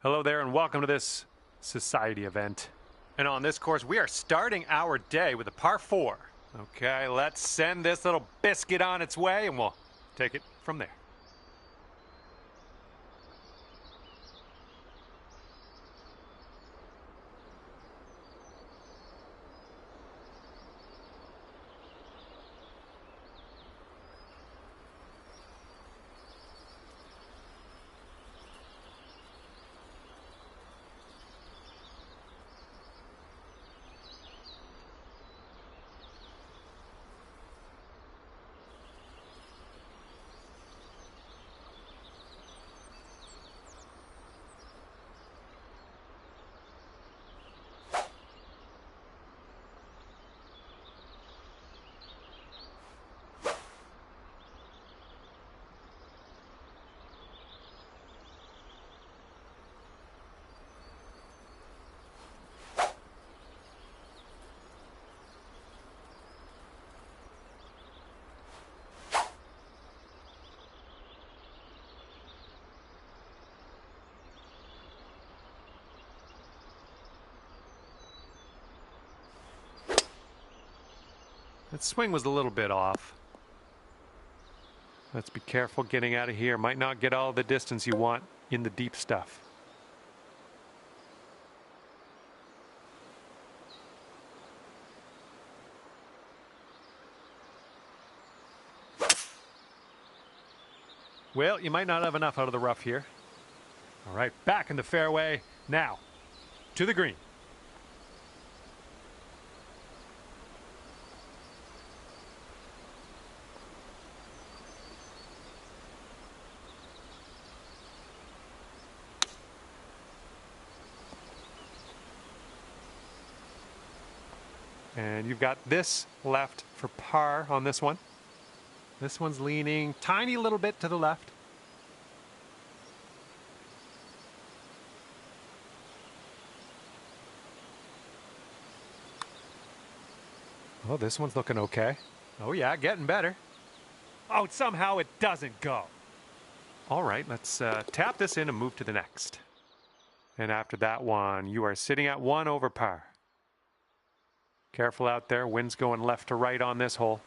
Hello there and welcome to this society event. And on this course, we are starting our day with a par 4. Okay, let's send this little biscuit on its way and we'll take it from there. That swing was a little bit off. Let's be careful getting out of here. Might not get all the distance you want in the deep stuff. Well, you might not have enough out of the rough here. All right, back in the fairway. Now, to the green. And you've got this left for par on this one. This one's leaning tiny little bit to the left. Oh, this one's looking okay. Oh yeah, getting better. Oh, somehow it doesn't go. All right, let's tap this in and move to the next. And after that one, you are sitting at 1 over par. Careful out there, wind's going left to right on this hole.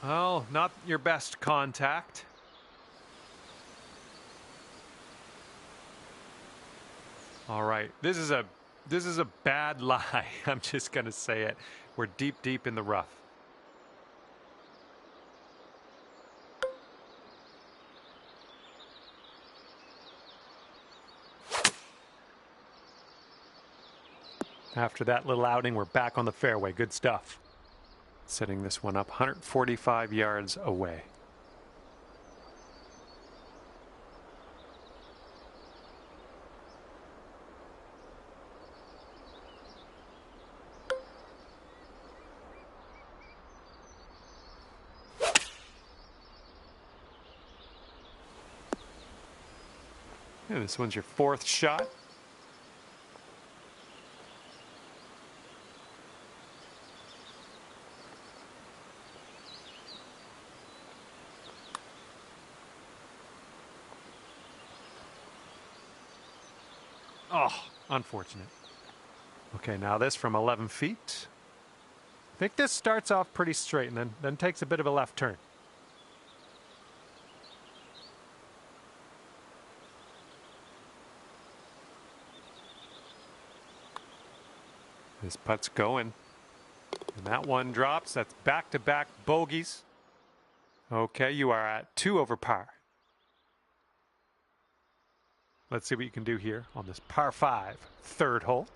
Oh, not your best contact. All right, this is a bad lie. I'm just gonna say it. We're deep in the rough. After that little outing, we're back on the fairway. Good stuff. Setting this one up 145 yards away. And this one's your 4th shot. Oh, unfortunate. Okay, now this from 11 feet. I think this starts off pretty straight and then takes a bit of a left turn. This putt's going. And that one drops. That's back-to-back bogeys. Okay, you are at 2 over par. Let's see what you can do here on this par 5, 3rd hole.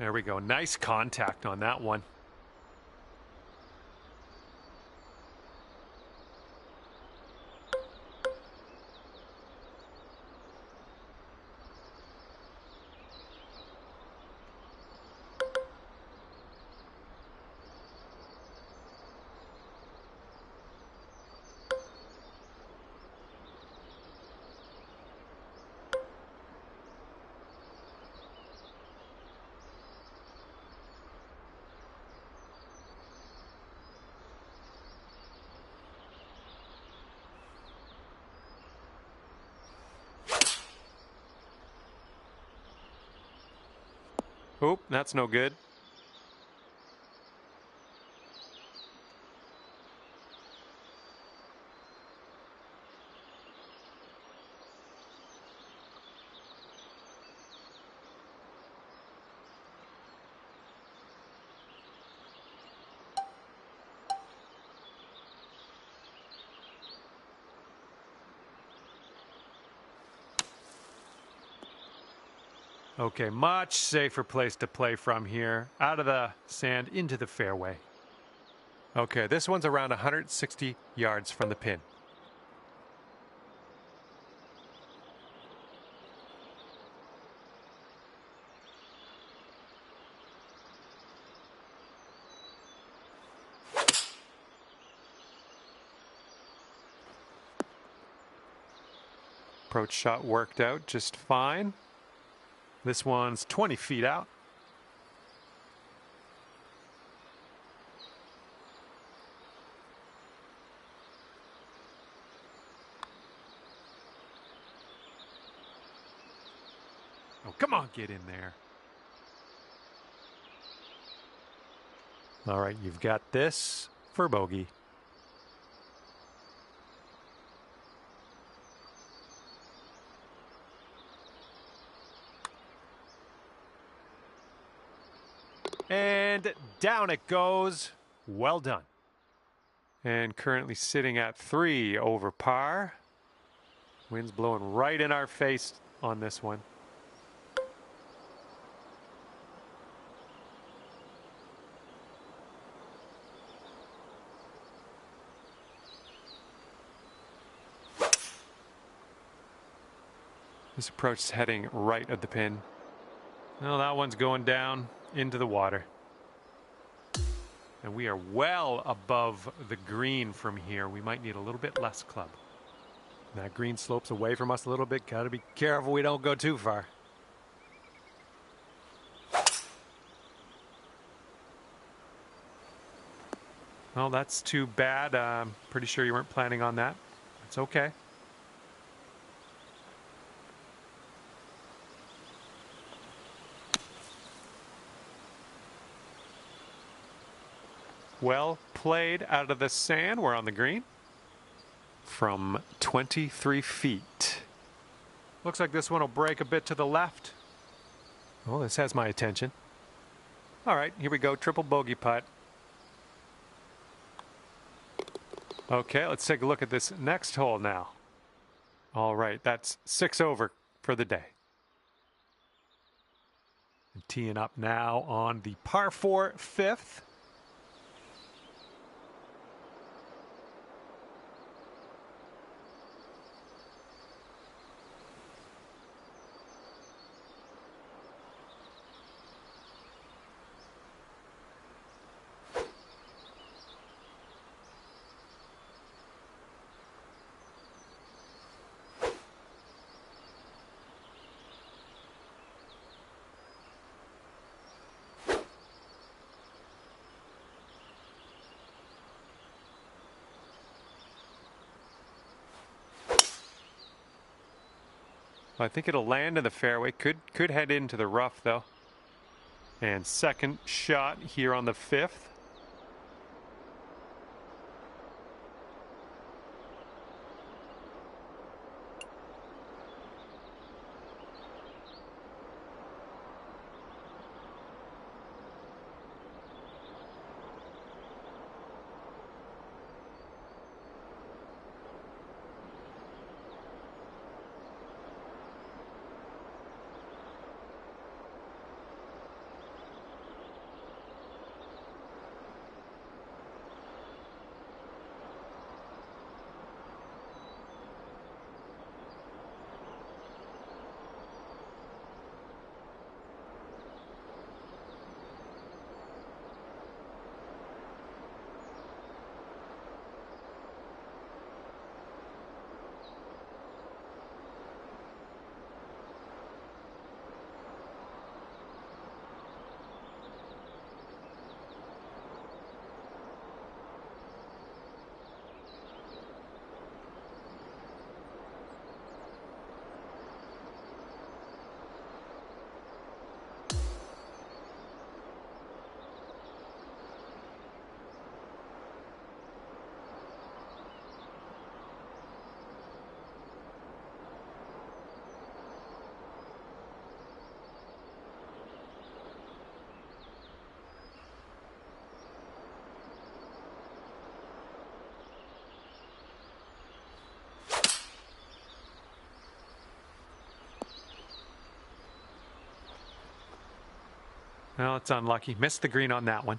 There we go. Nice contact on that one. Oop, that's no good. Okay, much safer place to play from here. Out of the sand into the fairway. Okay, this one's around 160 yards from the pin. Approach shot worked out just fine. This one's 20 feet out. Oh, come on, get in there. All right, you've got this for bogey. And down it goes. Well done. And currently sitting at 3 over par. Wind's blowing right in our face on this one. This approach is heading right at the pin. Well, that one's going down into the water. And we are well above the green from here. We might need a little bit less club. That green slopes away from us a little bit. Got to be careful we don't go too far. Well, that's too bad. I'm pretty sure you weren't planning on that. It's okay. Well played out of the sand. We're on the green from 23 feet. Looks like this one will break a bit to the left. Oh, this has my attention. All right, here we go. Triple bogey putt. Okay, let's take a look at this next hole now. All right, that's 6 over for the day. And teeing up now on the par 4 fifth. I think it'll land in the fairway. Could head into the rough though. And second shot here on the 5th. Well, it's unlucky. Missed the green on that one.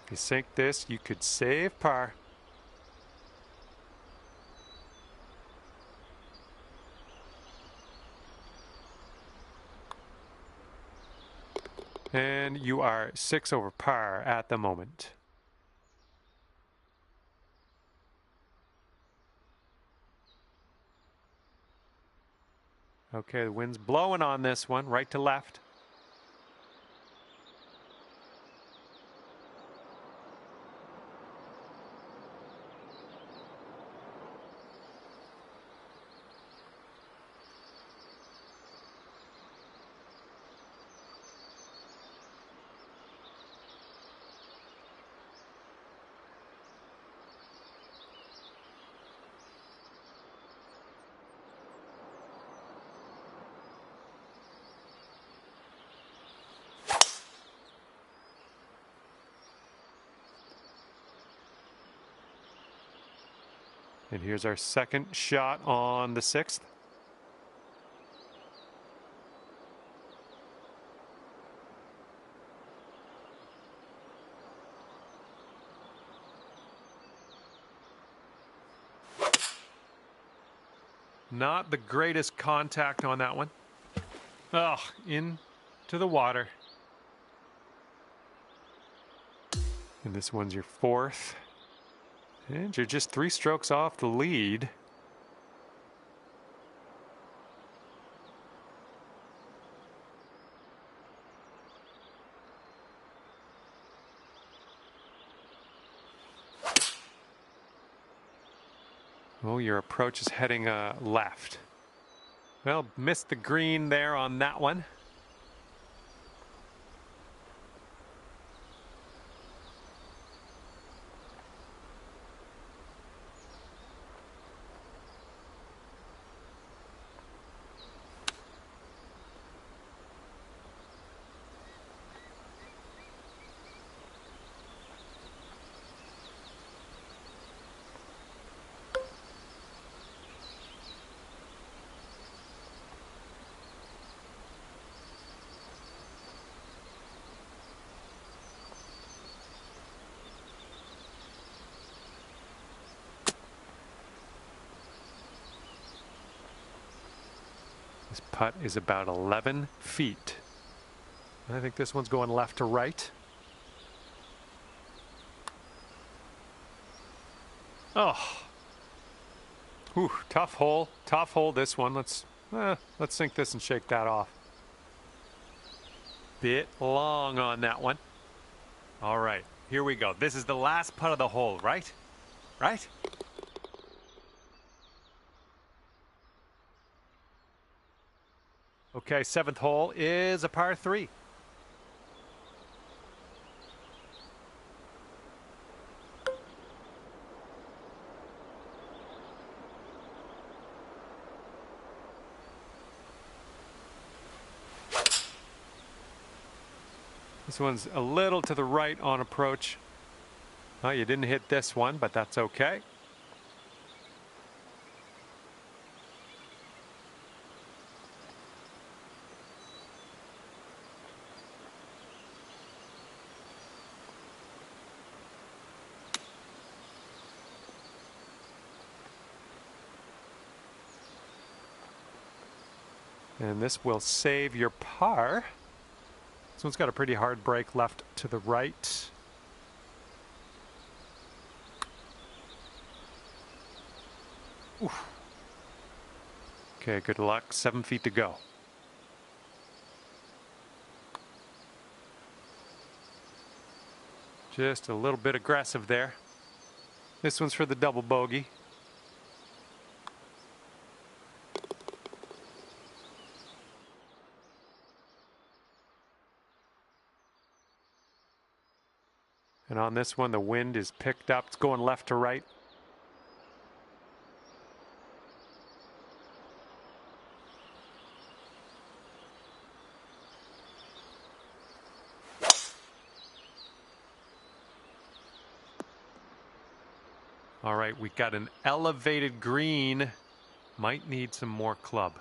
If you sink this, you could save par. And you are 6 over par at the moment. Okay, the wind's blowing on this one, right to left. And here's our second shot on the 6th. Not the greatest contact on that one. Oh, into the water. And this one's your 4th. And you're just 3 strokes off the lead. Oh, your approach is heading left. Well, missed the green there on that one. This putt is about 11 feet. I think this one's going left to right. Oh. Whew, tough hole. Tough hole, this one. Let's sink this and shake that off. Bit long on that one. All right, here we go. This is the last putt of the hole, right? Right? Okay, 7th hole is a par 3. This one's a little to the right on approach. Oh, you didn't hit this one, but that's okay. And this will save your par. This one's got a pretty hard break left to the right. Oof. Okay, good luck. 7 feet to go. Just a little bit aggressive there. This one's for the double bogey. And on this one, the wind is picked up. It's going left to right. All right, we've got an elevated green. Might need some more club.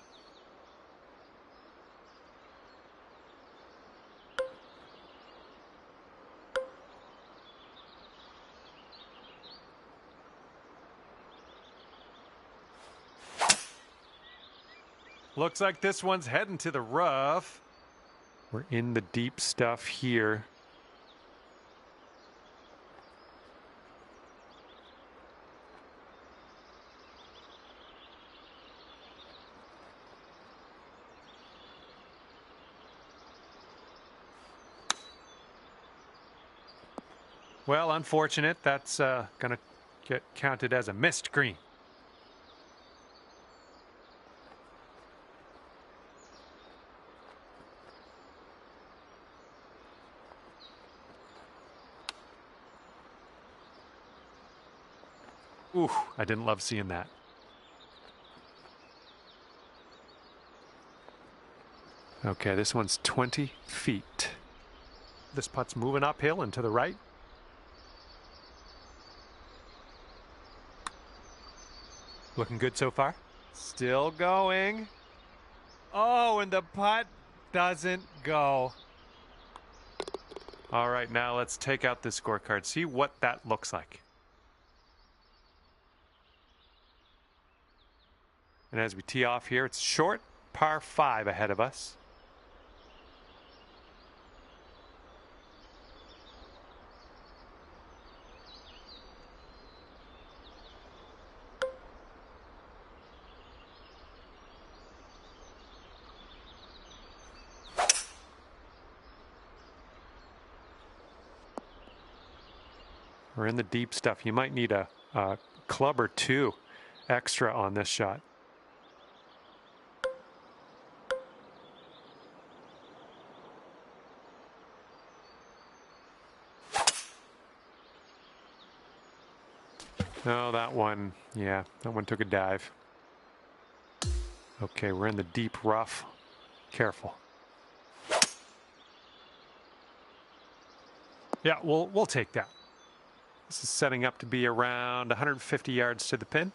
Looks like this one's heading to the rough. We're in the deep stuff here. Well, unfortunate. That's going to get counted as a missed green. Ooh, I didn't love seeing that. Okay, this one's 20 feet. This putt's moving uphill and to the right. Looking good so far. Still going. Oh, and the putt doesn't go. All right, now let's take out this scorecard. See what that looks like. And as we tee off here, it's short, par 5 ahead of us. We're in the deep stuff. You might need a club or two extra on this shot. Oh, that one, yeah, that one took a dive. Okay, we're in the deep rough. Careful. Yeah, we'll take that. This is setting up to be around 150 yards to the pin.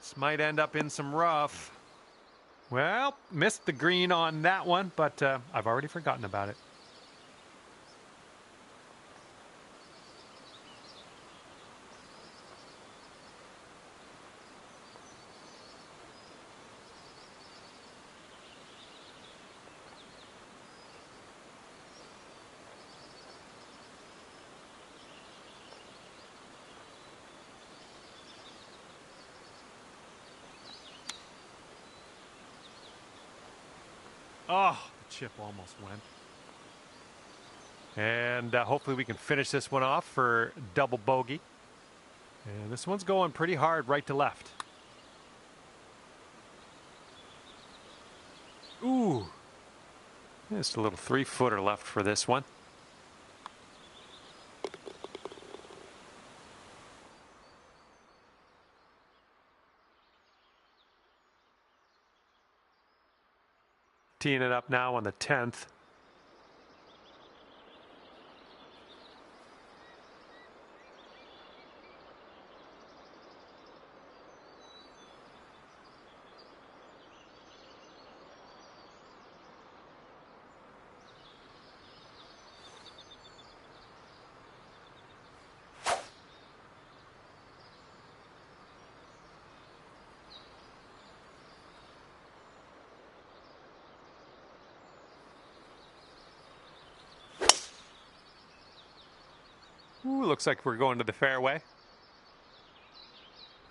This might end up in some rough. Well, missed the green on that one, but I've already forgotten about it. Oh, the chip almost went. And hopefully we can finish this one off for double bogey. And this one's going pretty hard right to left. Ooh. Just a little 3-footer left for this one. Teeing it up now on the 10th. Ooh, looks like we're going to the fairway.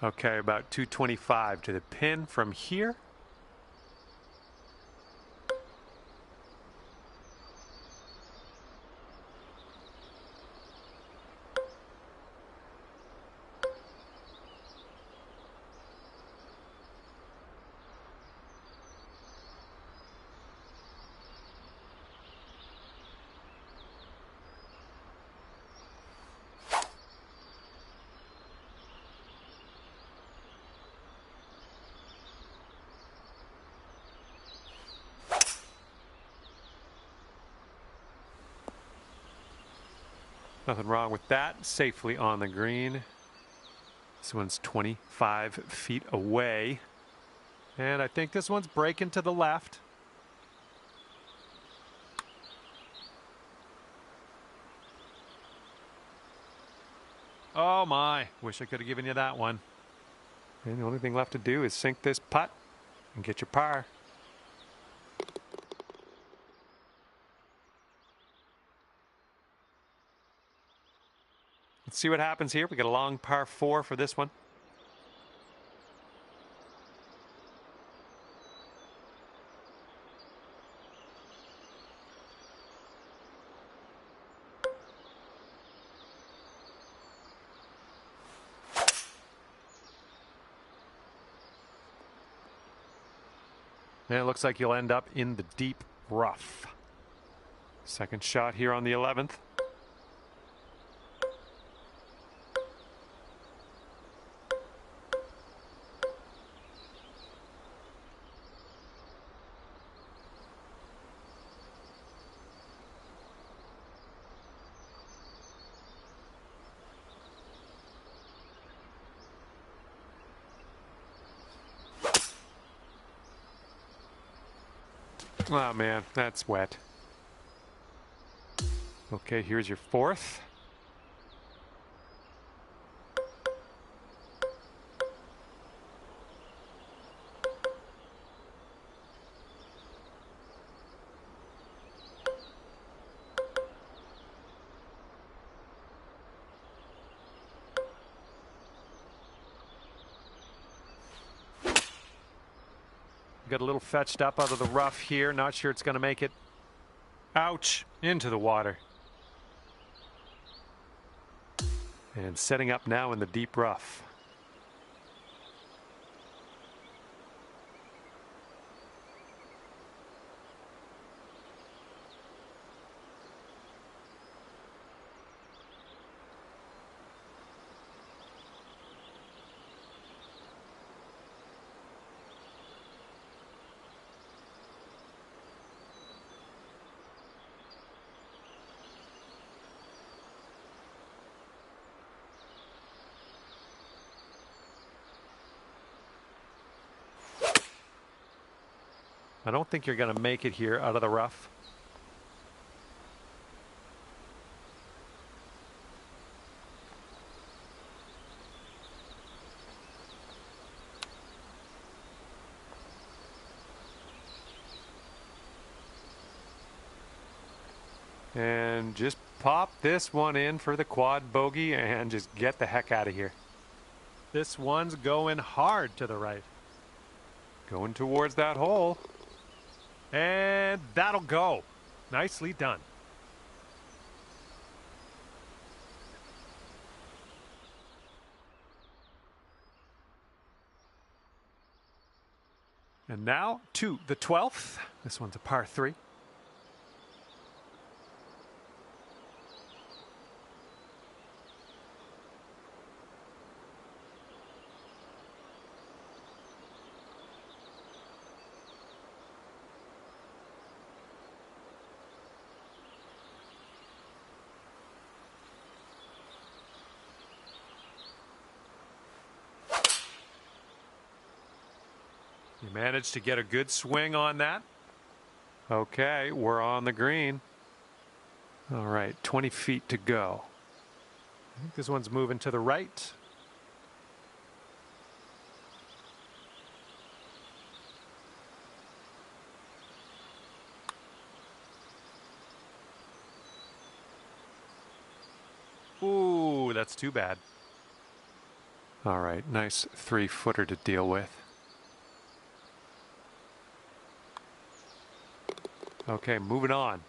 Okay, about 225 to the pin from here. Nothing wrong with that. Safely on the green. This one's 25 feet away. And I think this one's breaking to the left. Oh my, wish I could have given you that one. And the only thing left to do is sink this putt and get your par. Let's see what happens here. We got a long par 4 for this one. And it looks like you'll end up in the deep rough. Second shot here on the 11th. Oh man, that's wet. Okay, here's your 4th. Got a little fetched up out of the rough here. Not sure it's going to make it. Ouch! Into the water. And setting up now in the deep rough. I don't think you're going to make it here out of the rough. And just pop this one in for the quad bogey and just get the heck out of here. This one's going hard to the right. Going towards that hole. And that'll go. Nicely done. And now to the 12th. This one's a par 3. You managed to get a good swing on that. Okay, we're on the green. All right, 20 feet to go. I think this one's moving to the right. Ooh, that's too bad. All right, nice 3-footer to deal with. Okay, moving on.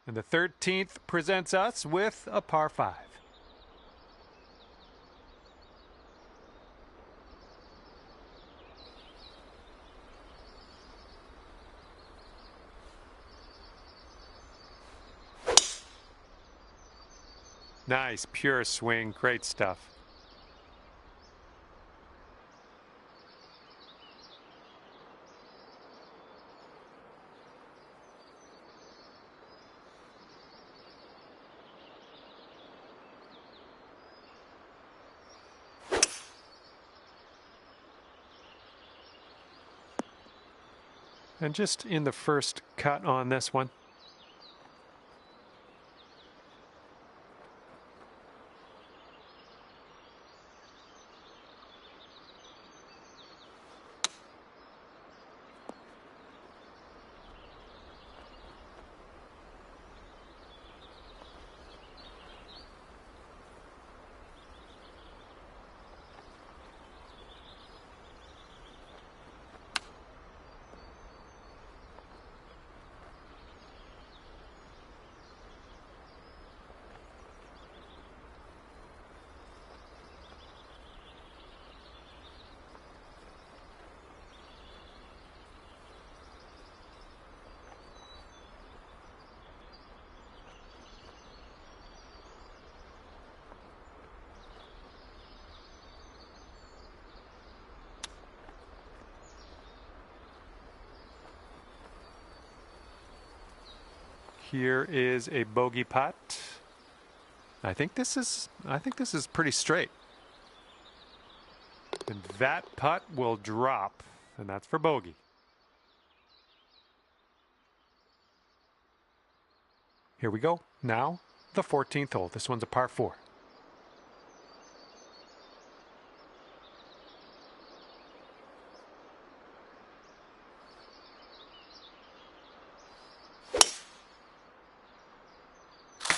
And the 13th presents us with a par 5. Nice, pure swing, great stuff. And just in the first cut on this one. Here is a bogey putt. I think this is pretty straight. And that putt will drop, and that's for bogey. Here we go. Now, the 14th hole. This one's a par 4.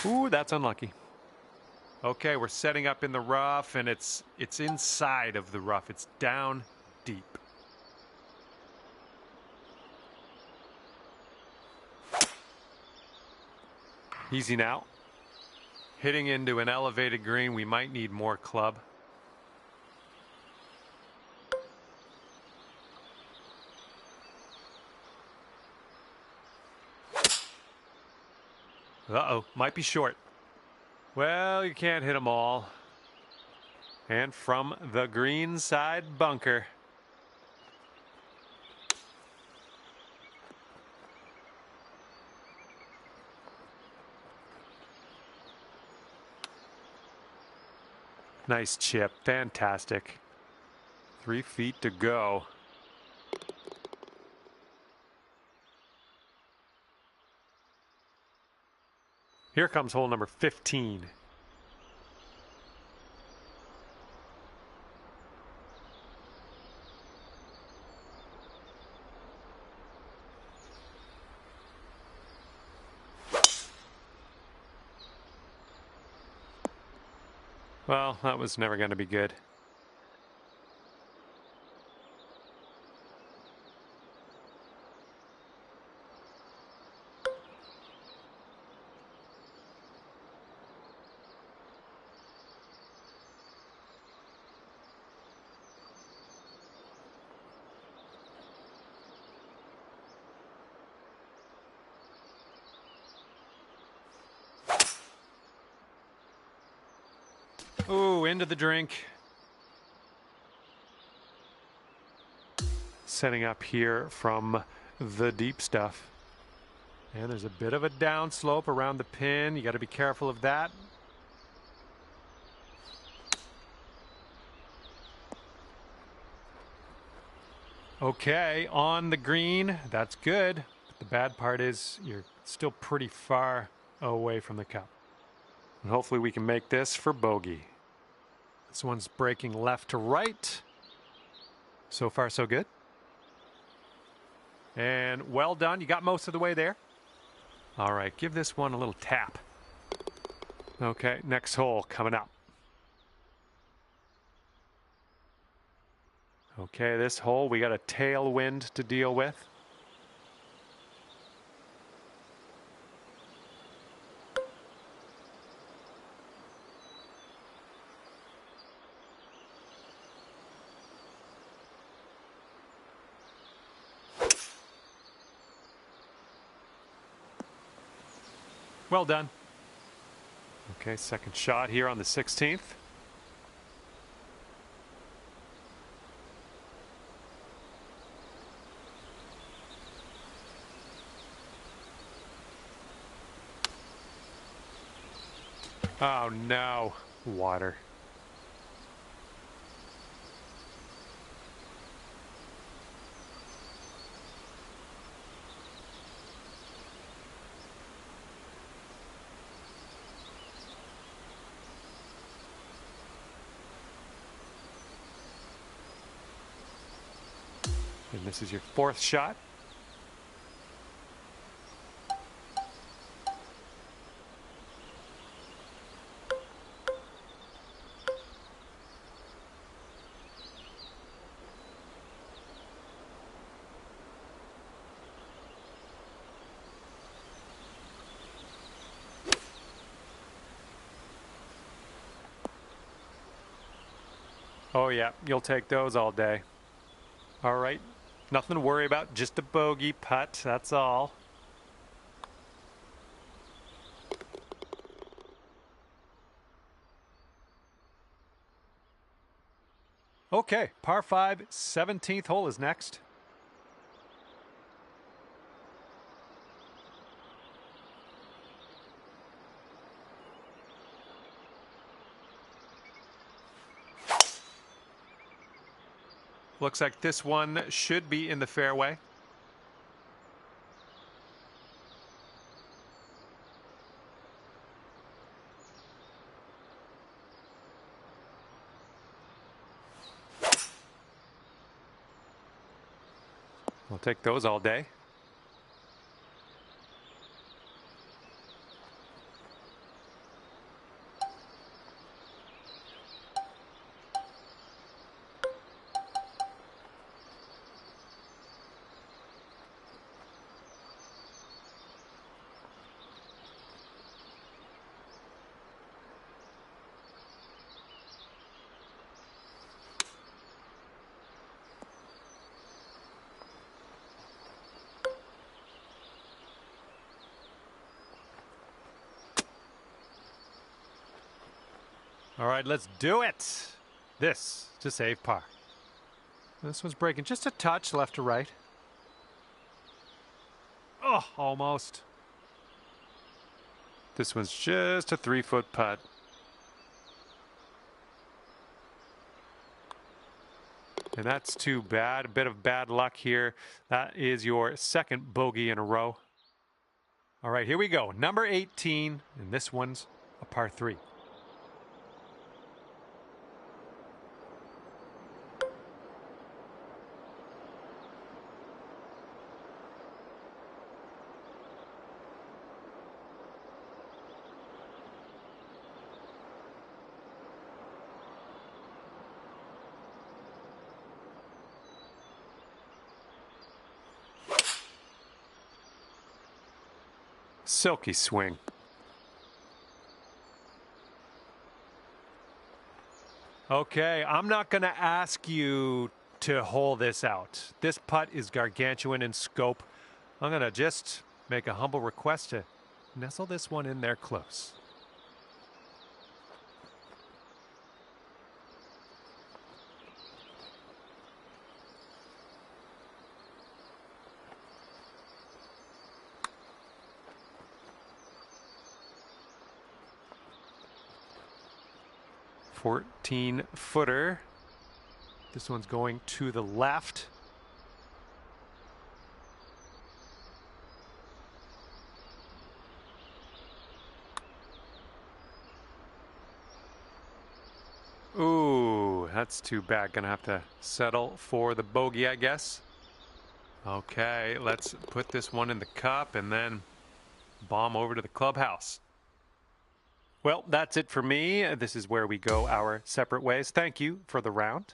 Ooh, that's unlucky. Okay, we're setting up in the rough, and it's inside of the rough. It's down deep. Easy now. Hitting into an elevated green, we might need more club. Uh-oh, might be short. Well, you can't hit them all. And from the green side bunker. Nice chip, fantastic. 3 feet to go. Here comes hole number 15. Well, that was never going to be good. Ooh, into the drink. Setting up here from the deep stuff. And there's a bit of a downslope around the pin. You got to be careful of that. Okay, on the green. That's good. But the bad part is you're still pretty far away from the cup. And hopefully we can make this for bogey. This one's breaking left to right. So far, so good. And well done. You got most of the way there. All right, give this one a little tap. Okay, next hole coming up. Okay, this hole we got a tailwind to deal with. Well done. Okay, second shot here on the 16th. Oh no, water. And this is your fourth shot. Oh yeah, you'll take those all day. All right, nothing to worry about, just a bogey putt, that's all. Okay, par 5, 17th hole is next. Looks like this one should be in the fairway. We'll take those all day. All right, let's do it. This to save par. This one's breaking just a touch left to right. Oh, almost. This one's just a 3-foot putt. And that's too bad. A bit of bad luck here. That is your second bogey in a row. All right, here we go. Number 18, and this one's a par 3. Silky swing. Okay, I'm not going to ask you to hole this out. This putt is gargantuan in scope. I'm going to just make a humble request to nestle this one in there close. Fourteen-footer. This one's going to the left. Ooh, that's too bad. Gonna have to settle for the bogey, I guess. Okay, let's put this one in the cup and then bomb over to the clubhouse. Well, that's it for me. This is where we go our separate ways. Thank you for the round.